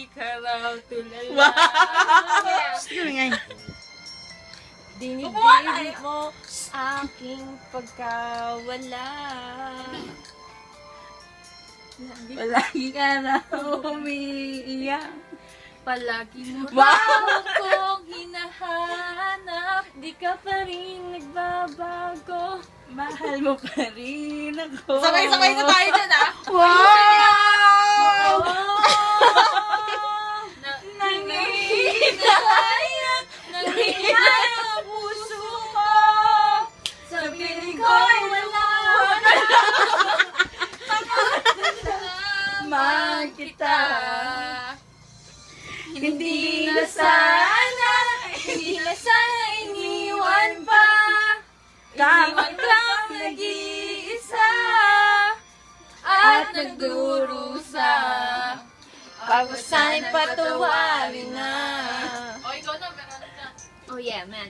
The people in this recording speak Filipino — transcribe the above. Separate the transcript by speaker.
Speaker 1: di ka raw tulala.
Speaker 2: Wow! Sige nga.
Speaker 1: Dinibdib mo aking pagkawala.
Speaker 2: Palagi ka na umiiyak.
Speaker 1: Palagi mo
Speaker 2: Wow!
Speaker 1: raw kong hinahanap. Di ka pa rin nagbabago.
Speaker 2: Mahal mo pa rin ako.
Speaker 1: Sabay-sabay na tayo dyan, ah!
Speaker 2: Wow!
Speaker 1: Nanginayat, nanginayat ang puso ko. Sa piling ko'y wala.
Speaker 2: Mahal kita.
Speaker 1: Hindi na sana iniwan pa. Iniwan kang nag-iisa at nagdurusa. Pag sana'y patawarin na.
Speaker 3: O, ikaw na, Veronica.
Speaker 1: Oh yeah, man.